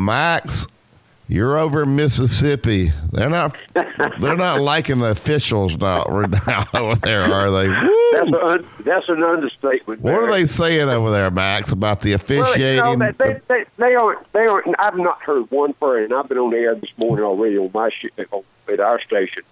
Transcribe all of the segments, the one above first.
Max, you're over in Mississippi. They're not liking the officials now over there, are they? Woo! That's an understatement. What are they saying over there, Max, about the officiating? Well, they aren't. I've not heard one word, and I've been on the air this morning already on at our station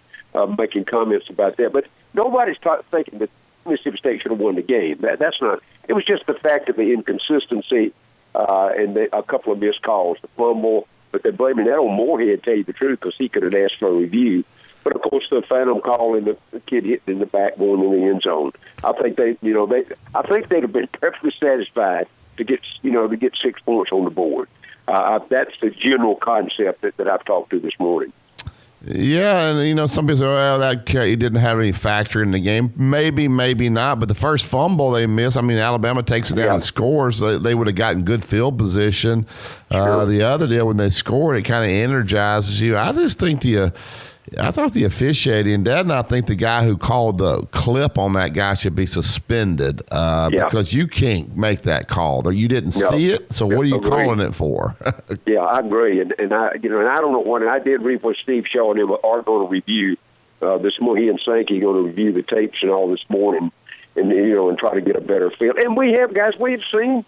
making comments about that. But nobody's thinking that Mississippi State should have won the game. That's not. It was just the fact of the inconsistency and a couple of missed calls, the fumble. But they're blaming that on Moorhead, to tell you the truth, because he could have asked for a review. But of course, the phantom call and the kid hitting in the back going in the end zone. I think I think they'd have been perfectly satisfied to get 6 points on the board. That's the general concept that I've talked to this morning. Yeah, and some people say, well, that he didn't have any factor in the game. Maybe, maybe not. But the first fumble they missed, Alabama takes it down and scores. They would have gotten good field position. Sure. The other deal, when they scored, it kind of energizes you. I just think I thought the officiating, Dad and I think the guy who called the clip on that guy should be suspended because you can't make that call. You didn't see it, so what are you calling it for? Yeah, I agree, and I don't know what. And I did read what Steve Shaw and him are going to review this morning. He and Sankey going to review the tapes and all this morning, and try to get a better feel. And we have we've seen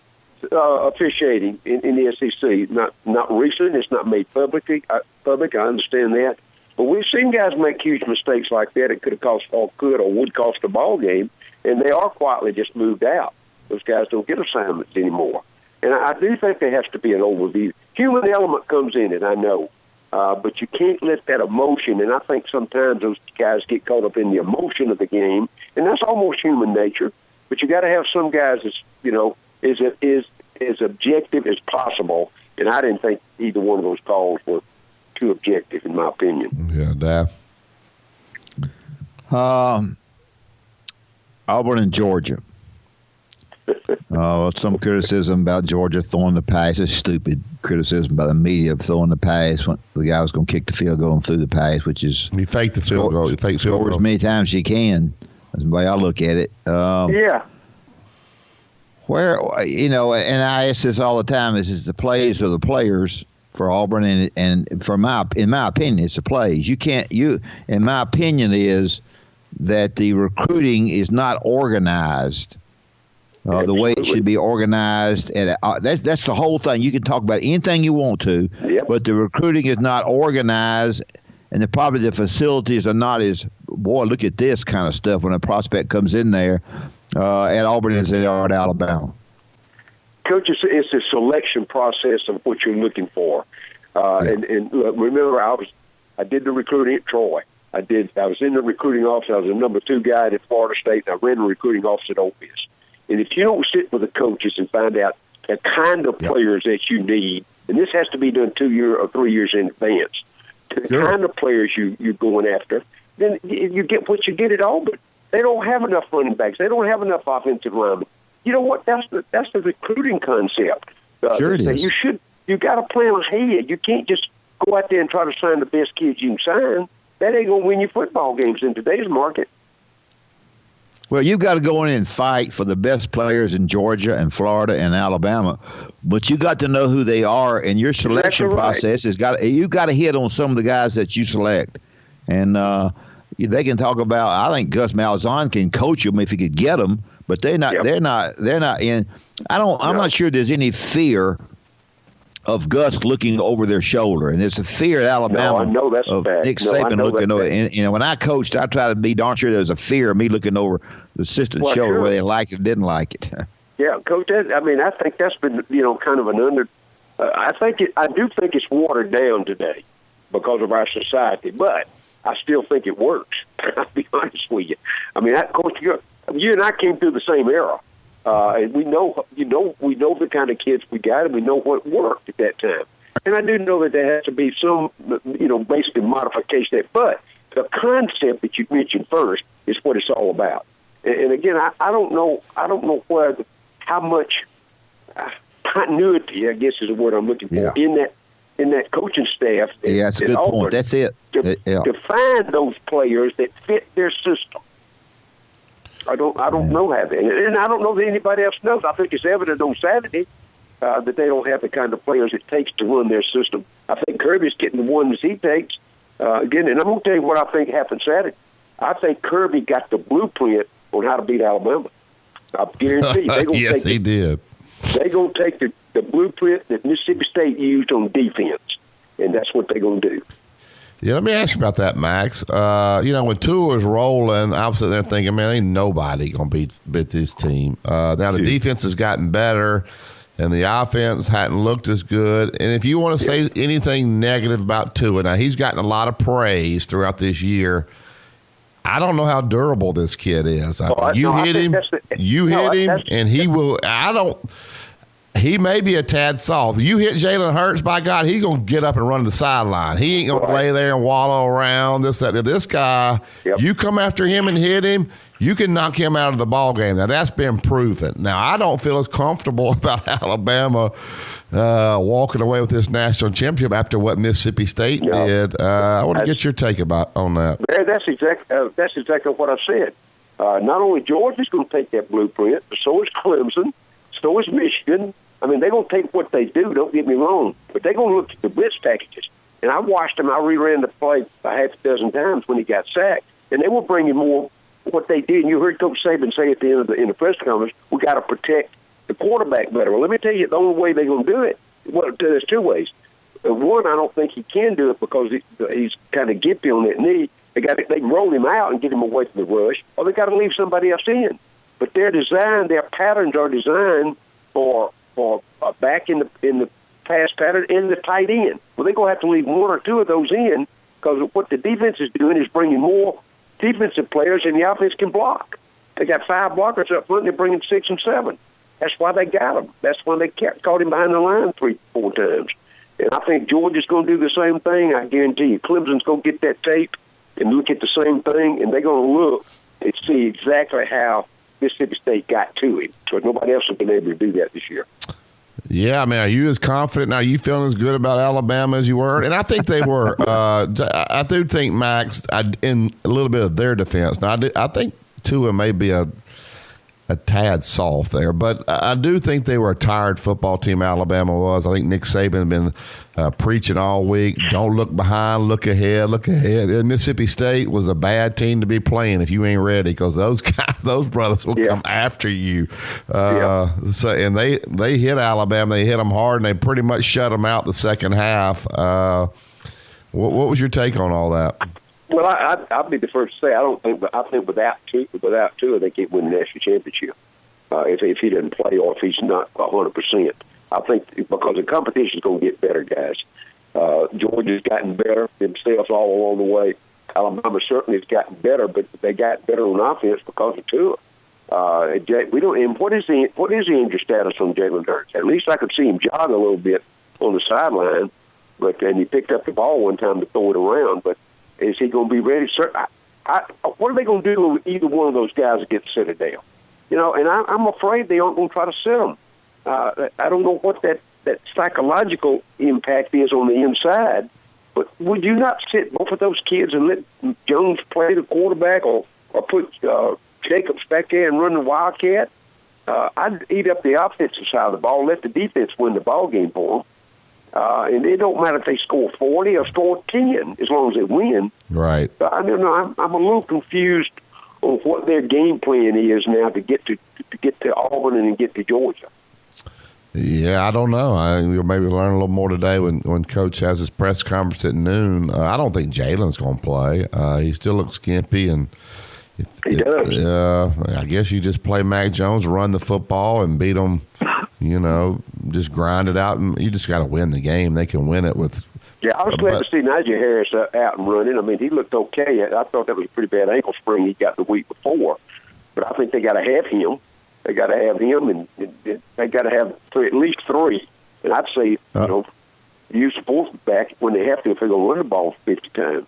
officiating in the SEC. Not recent. It's not made public. I understand that. But we've seen guys make huge mistakes like that. It could have cost or would cost a ball game, and they are quietly just moved out. Those guys don't get assignments anymore. And I do think there has to be an overview. Human element comes in it, I know. But you can't let that emotion, and I think sometimes those guys get caught up in the emotion of the game, and that's almost human nature. But you got to have some guys that's, as objective as possible, and I didn't think either one of those calls were too objective, in my opinion. Yeah, Dad. Auburn and Georgia. Some criticism about Georgia throwing the pass. It's stupid criticism by the media of throwing the pass when the guy was going to kick the field goal and threw the pass, which is you fake the field goal. You fake field goal as many times as you can. That's the way I look at it. Yeah. Where and I ask this all the time: is the plays or the players? For Auburn and in my opinion, it's the plays. In my opinion, is that the recruiting is not organized the way it should be organized. And that's the whole thing. You can talk about anything you want to, but the recruiting is not organized, and probably the facilities are not as look at this kind of stuff when a prospect comes in there at Auburn as they are at Alabama. Coach, it's a selection process of what you're looking for. And look, remember, I did the recruiting at Troy. I was in the recruiting office. I was the number 2 guy at Florida State, and I ran the recruiting office at Ole Miss. And if you don't sit with the coaches and find out the kind of players that you need, and this has to be done 2 years or 3 years in advance, the kind of players you're going after, then you get what you get at Auburn. They don't have enough running backs. They don't have enough offensive linemen. You know what? That's the recruiting concept. Sure it is. You got to plan ahead. You can't just go out there and try to sign the best kids you can sign. That ain't going to win you football games in today's market. Well, you've got to go in and fight for the best players in Georgia and Florida and Alabama, but you got to know who they are, and your selection process you got to hit on some of the guys that you select, and they can talk about. I think Gus Malzahn can coach them if he could get them. But they're not. They're not in. I'm not sure there's any fear of Gus looking over their shoulder, and there's a fear at Alabama. I know that's of bad. Nick Saban looking over. And when I coached, I tried to be darn sure there was a fear of me looking over the assistant's shoulder, whether they liked it or didn't like it. Yeah, Coach. I think that's been kind of an under. I do think it's watered down today because of our society, but I still think it works. I'll be honest with you. Coach, you and I came through the same era, and we know the kind of kids we got, and we know what worked at that time. And I do know that there has to be some, basically modification. But the concept that you mentioned first is what it's all about. And again, I don't know how much continuity, I guess is the word I'm looking for, in that coaching staff. Yeah, that's a good point. That's it. To find those players that fit their system. I don't know how they, and I don't know that anybody else knows. I think it's evident on Saturday. that they don't have the kind of players it takes to run their system. I think Kirby's getting the ones he takes. Again, and I'm going to tell you what I think happened Saturday. I think Kirby got the blueprint on how to beat Alabama. I guarantee you. Yes, he did. They're going to take the blueprint that Mississippi State used on defense, and that's what they're going to do. Yeah, let me ask you about that, Max. When Tua was rolling, I was sitting there thinking, man, ain't nobody going to beat this team. Now, the defense has gotten better, and the offense hadn't looked as good. And if you want to say anything negative about Tua, now he's gotten a lot of praise throughout this year. I don't know how durable this kid is. You hit him, and he will. He may be a tad soft. You hit Jalen Hurts, by God, he's going to get up and run to the sideline. He ain't going to lay there and wallow around. This guy, you come after him and hit him, you can knock him out of the ball game. Now, that's been proven. Now, I don't feel as comfortable about Alabama walking away with this national championship after what Mississippi State did. I want to get your take on that. That's exactly what I said. Not only Georgia's going to take that blueprint, but so is Clemson, so is Michigan. I mean, they're going to take what they do, don't get me wrong, but they're going to look at the blitz packages. And I watched them. I reran the play a half a dozen times when he got sacked, and they were bringing more what they did. And you heard Coach Saban say at the end of in the press conference, we got to protect the quarterback better. Well, let me tell you, the only way they're going to do it, there's two ways. One, I don't think he can do it because he's kind of gimpy on that knee. They roll him out and get him away from the rush, or they got to leave somebody else in. But their patterns are designed for back in the pass pattern and the tight end. Well, they're going to have to leave one or two of those in because what the defense is doing is bringing more defensive players and the offense can block. They got 5 blockers up front, and they're bringing 6 and 7. That's why they got him. That's why they caught him behind the line 3-4 times. And I think Georgia's going to do the same thing. I guarantee you. Clemson's going to get that tape and look at the same thing, and they're going to look and see exactly how Mississippi State got to him. So nobody else has been able to do that this year. Yeah, I mean, are you as confident now? Are you feeling as good about Alabama as you were? And I think they were. I do think, Max, in a little bit of their defense. Now, I think Tua may be a tad soft there, but I do think they were a tired football team, Alabama was. I think Nick Saban had been preaching all week, don't look behind, look ahead, look ahead. And Mississippi State was a bad team to be playing if you ain't ready because those brothers will come after you. And they hit Alabama. They hit them hard, and they pretty much shut them out the second half. What was your take on all that? Well, I'll be the first to say I think without Tua, they can't win the national championship if he doesn't play or if he's not 100%. I think because the competition is going to get better, guys. Georgia's gotten better themselves all along the way. Alabama certainly has gotten better, but they got better on offense because of Tua. We don't. And what is the injury status on Jalen Hurts? At least I could see him jog a little bit on the sideline, and he picked up the ball one time to throw it around, but. Is he going to be ready? Sir, what are they going to do with either one of those guys that gets set down? And I'm afraid they aren't going to try to sit them. I don't know what that psychological impact is on the inside, but would you not sit both of those kids and let Jones play the quarterback or put Jacobs back there and run the Wildcat? I'd eat up the offensive side of the ball, let the defense win the ball game for them. And it don't matter if they score 40 or score 10 as long as they win. Right. I don't know. I'm a little confused on what their game plan is now to get to Auburn and get to Georgia. Yeah, I don't know. We'll maybe learn a little more today when Coach has his press conference at noon. I don't think Jalen's going to play. He still looks skimpy, and he does. I guess you just play Mac Jones, run the football, and beat them. Just grind it out, and you just got to win the game. They can win it with. Yeah, I was glad to see Najee Harris out and running. I mean, he looked okay. I thought that was a pretty bad ankle sprain he got the week before, but I think they got to have him. They got to have him, and they got to have at least 3. And I'd say, use the fourth back when they have to if they're going to run the ball 50 times.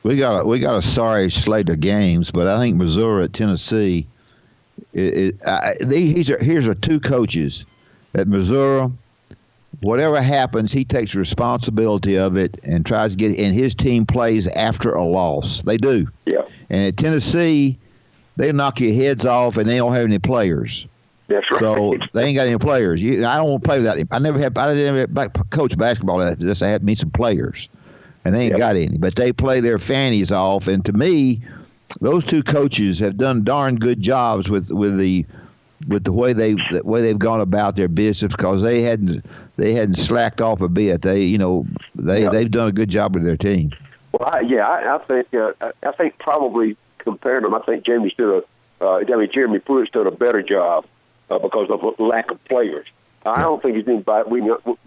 We got a sorry slate of games, but I think Missouri at Tennessee. Here's our 2 coaches at Missouri. Whatever happens, he takes responsibility of it and tries to get. And his team plays after a loss. They do. Yeah. And at Tennessee, they knock your heads off, and they don't have any players. That's right. So they ain't got any players. I don't want to play without him. I didn't coach basketball. Just I had me some players, and they ain't got any. But they play their fannies off. And to me, those two coaches have done darn good jobs with the way they've gone about their business, because they hadn't slacked off a bit. They've done a good job with their team. Well, I think probably compared to them, I think Jeremy Pruitt's done a better job because of lack of players. I don't think he's anybody.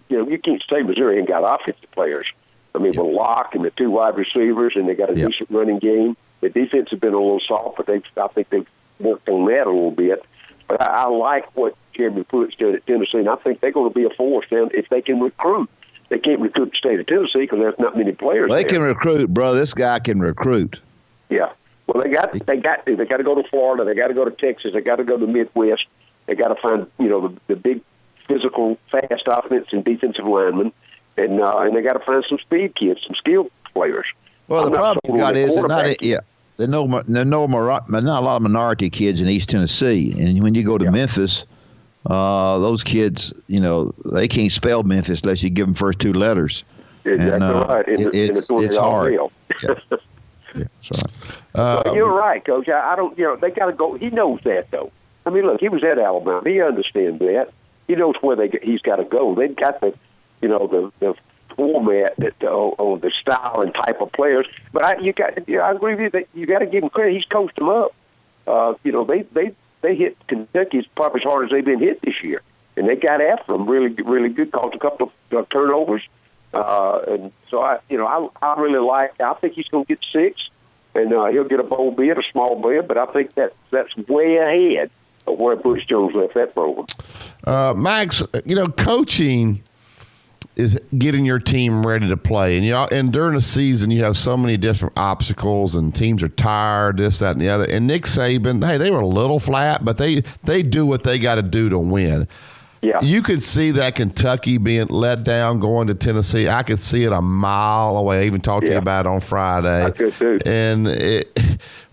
You can't say Missouri ain't got offensive players. I mean, with Locke and the two wide receivers, and they got a decent running game. The defense has been a little soft, but I think they've worked on that a little bit. But I like what Jeremy Pruitt's done at Tennessee, and I think they're going to be a force down if they can recruit. They can't recruit the state of Tennessee because there's not many players. They can recruit, bro. This guy can recruit. Yeah. Well, they got to go to Florida. They got to go to Texas. They got to go to the Midwest. They got to find the big physical, fast offense and defensive linemen, and they got to find some speed kids, some skilled players. Well, the problem you got is there are not a lot of minority kids in East Tennessee, and when you go to Memphis, those kids, they can't spell Memphis unless you give them first two letters. Exactly right. It's hard. That's right. You're right, Coach. I don't. They got to go. He knows that, though. I mean, look, he was at Alabama. He understands that. He knows where he's got to go. They've got the format, on the style and type of players. But I agree with you that you got to give him credit. He's coached them up. They hit Kentucky probably as hard as they've been hit this year, and they got after them really, really good. Caused a couple of turnovers, and so I really like. I think he's going to get 6, and he'll get a bowl bid, a small bid, but I think that's way ahead of where Butch Jones left that program. Max, coaching is getting your team ready to play, and during the season you have so many different obstacles, and teams are tired, this, that, and the other. And Nick Saban, hey, they were a little flat, but they do what they got to do to win. Yeah, you could see that Kentucky being let down going to Tennessee. I could see it a mile away. I even talked to you about it on Friday. I could too. And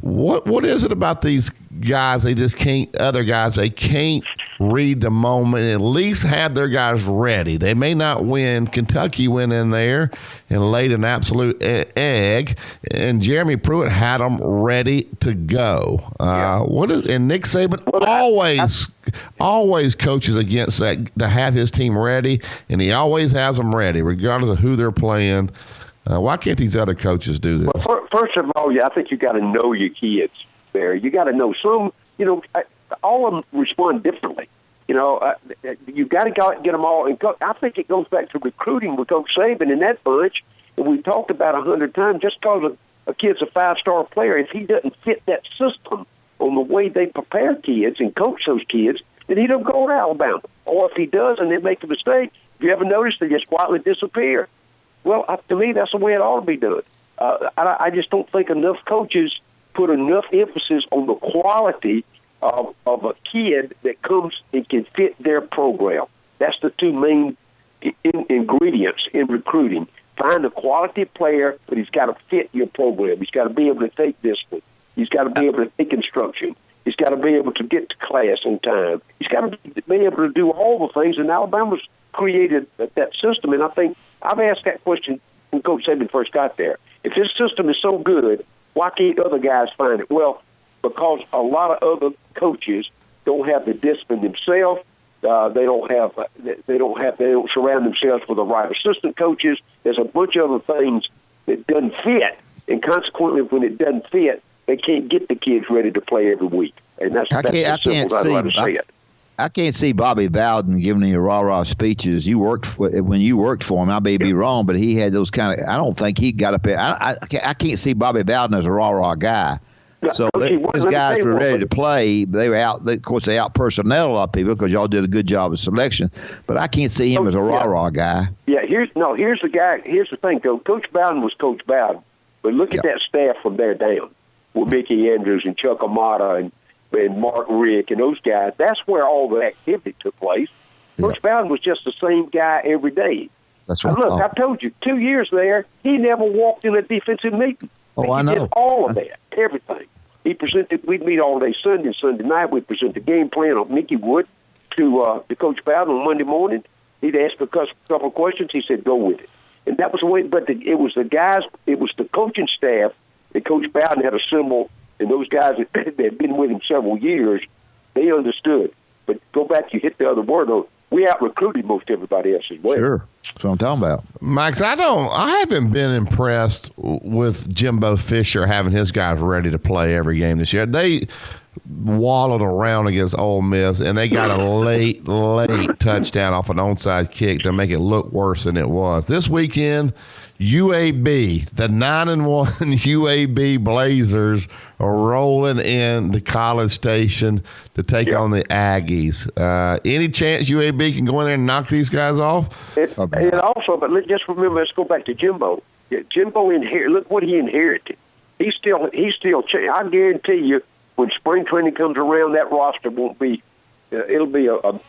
what is it about these guys? They just can't. Other guys, they can't read the moment and at least have their guys ready. They may not win. Kentucky went in there and laid an absolute egg, and Jeremy Pruitt had them ready to go. And Nick Saban always coaches against that, to have his team ready, and he always has them ready regardless of who they're playing. Why can't these other coaches do this? Well, first of all, I think you got to know your kids there. You got to know some. All of them respond differently. You got to get them all. And I think it goes back to recruiting with Coach Saban and that bunch. And we've talked about 100 times. Just because a kid's a 5-star player, if he doesn't fit that system on the way they prepare kids and coach those kids, then he don't go to Alabama. Or if he does and they make a mistake, if you ever notice, they just quietly disappear. Well, to me, that's the way it ought to be done. I just don't think enough coaches put enough emphasis on the quality of a kid that comes and can fit their program. That's the two main ingredients in recruiting. Find a quality player, but he's got to fit your program. He's got to be able to take discipline. He's got to be able to take instruction. He's got to be able to get to class on time. He's got to be able to do all the things, and Alabama's created that system. And I think I've asked that question when Coach Saban first got there. If this system is so good, why can't other guys find it? Well, because a lot of other coaches don't have the discipline themselves. They don't surround themselves with the right assistant coaches. There's a bunch of other things that doesn't fit, and consequently, when it doesn't fit, they can't get the kids ready to play every week. And that's as simple as I'd like to say it. I can't see Bobby Bowden giving any rah-rah speeches. When you worked for him. I may be wrong, but he had those kind of. I don't think he got up there. I can't see Bobby Bowden as a rah-rah guy. So those guys were ready to play. They were out. Of course, they out personnel a lot of people because y'all did a good job of selection. But I can't see him as a rah-rah guy. Yeah, here's the guy. Here's the thing, though. Coach Bowden was Coach Bowden, but look at that staff from there down with Mickey Andrews and Chuck Amata and Mark Rick and those guys. That's where all the activity took place. Coach Bowden was just the same guy every day. That's right. Look, I told you, 2 years there, he never walked in a defensive meeting. I know. Did all of that, everything. We'd meet all day Sunday and Sunday night. We'd present the game plan on Mickey Wood to Coach Bowden on Monday morning. He'd ask a couple of questions. He said, go with it. And that was the way, but it was the guys, it was the coaching staff that Coach Bowden had assembled, and those guys that had been with him several years, they understood. But go back, you hit the other word on. We out-recruited most everybody else as well. Sure. That's what I'm talking about. Max, I haven't been impressed with Jimbo Fisher having his guys ready to play every game this year. They wallowed around against Ole Miss, and they got a late touchdown off an onside kick to make it look worse than it was. This weekend, UAB, the 9-1 UAB Blazers are rolling in the College Station to take on the Aggies. Any chance UAB can go in there and knock these guys off? And also, but just remember, let's go back to Jimbo. Jimbo look what he inherited. He's still. I guarantee you, when spring training comes around, that roster won't be. It'll be about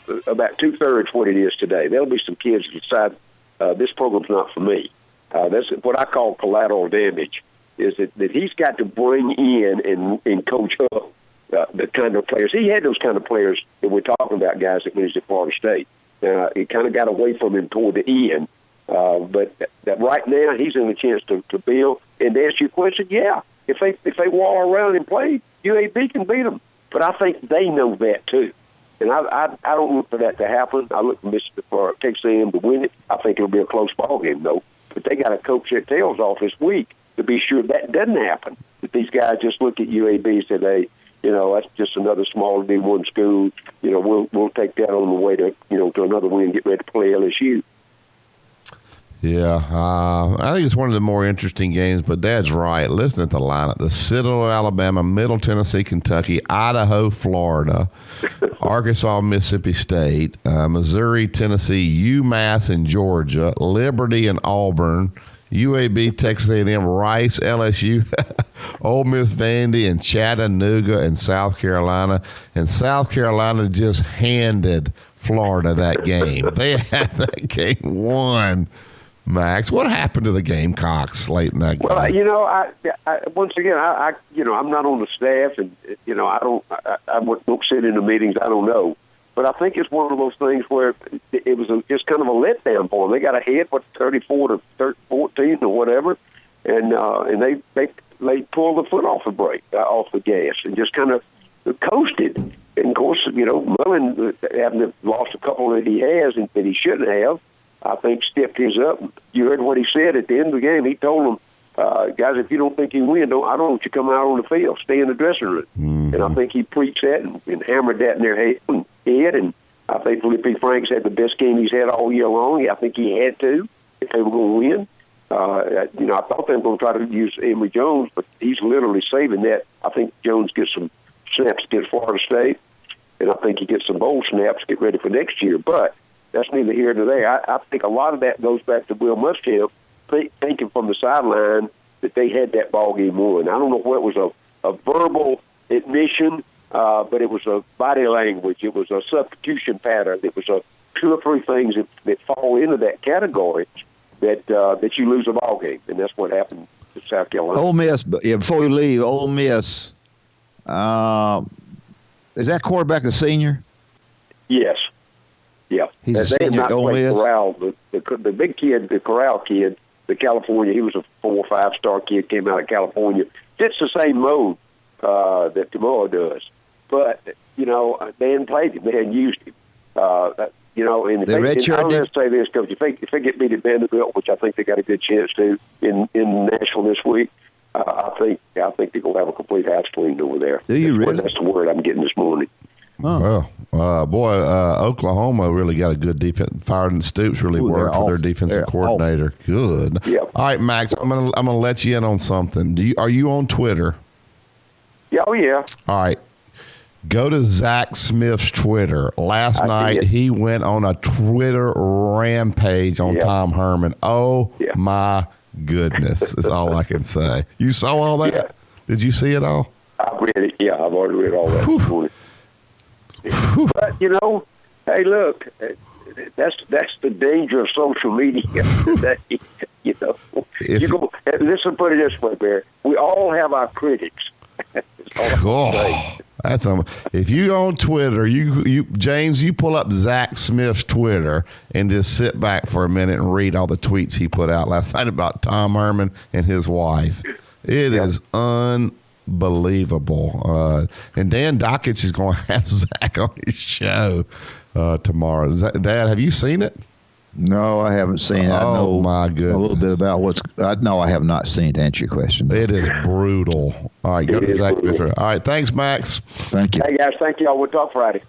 2/3 what it is today. There'll be some kids that decide this program's not for me. That's what I call collateral damage. Is that he's got to bring in and coach up the kind of players. He had those kind of players that we're talking about, guys that was at Florida State. He kind of got away from him toward the end. But that right now, he's in a chance to build. And to answer your question, yeah, if they wall around and play, UAB can beat them. But I think they know that too. And I don't look for that to happen. I look for Texas A&M to win it. I think it'll be a close ball game, though. But they got to coach their tails off this week to be sure that doesn't happen. That these guys just look at UAB and say, hey, that's just another small D1 school. We'll take that on the way to to another win and get ready to play LSU. Yeah, I think it's one of the more interesting games, but Dad's right. Listen at the lineup. The Citadel, Alabama, Middle Tennessee, Kentucky, Idaho, Florida, Arkansas, Mississippi State, Missouri, Tennessee, UMass, and Georgia, Liberty and Auburn, UAB, Texas A&M, Rice, LSU, Ole Miss, Vandy, and Chattanooga, and South Carolina. And South Carolina just handed Florida that game. They had that game won. Max, what happened to the Gamecocks late in that game? Well, I once again, I'm not on the staff, and I don't sit in the meetings. I don't know, but I think it's one of those things where it was just kind of a letdown for them. They got ahead, 34 to 14 or whatever, and they pulled the foot off the brake, off the gas, and just kind of coasted. And of course, Mullen, having lost a couple that he has and that he shouldn't have, I think stepped his up. You heard what he said at the end of the game. He told them, guys, if you don't think you win, I don't want you to come out on the field. Stay in the dressing room. Mm-hmm. And I think he preached that and hammered that in their head. And I think Felipe Franks had the best game he's had all year long. I think he had to if they were going to win. I thought they were going to try to use Emory Jones, but he's literally saving that. I think Jones gets some snaps against Florida State, and I think he gets some bowl snaps to get ready for next year. But that's neither here nor there. I think a lot of that goes back to Will Muschamp thinking from the sideline that they had that ball game won. I don't know whether it was a verbal admission, but it was a body language. It was a substitution pattern. It was two or three things that fall into that category that you lose a ball game, and that's what happened to South Carolina. Ole Miss, before you leave, Ole Miss, is that quarterback a senior? Yes. Yeah. He's a senior at Ole Miss. Corral, the big kid, the Corral kid, the California, he was a 4 or 5 star kid, came out of California. It's the same mode that Tamoa does. But, they hadn't played him. They hadn't used him. And let's say this, Coach, if they get beat at Vanderbilt, which I think they got a good chance to in Nashville this week, I think they're going to have a complete house cleaned over there. Do you really? That's the word I'm getting this morning. Oh. Well, Oklahoma really got a good defense. Fired and Stoops really worked for their defensive coordinator. Good. Yep. All right, Max, I'm gonna let you in on something. Are you on Twitter? Yeah, oh yeah. All right. Go to Zach Smith's Twitter. Last night he went on a Twitter rampage on Tom Herman. Oh my goodness, is all I can say. You saw all that? Yeah. Did you see it all? I read it. Yeah, I've already read all that this morning. But hey, look, that's the danger of social media today. Let's put it this way, Bear. We all have our critics, Oh, that's if you on Twitter, you James, you pull up Zach Smith's Twitter and just sit back for a minute and read all the tweets he put out last night about Tom Herman and his wife. It is unbelievable. And Dan Dockich is going to have Zach on his show tomorrow. Dad, have you seen it? No, I haven't seen it. I know my goodness. a little bit about no, I have not seen, to answer your question. It is brutal. All right, go to Zach Smith. All right, thanks, Max. Thank you. Hey, guys, thank y'all. We'll talk Friday.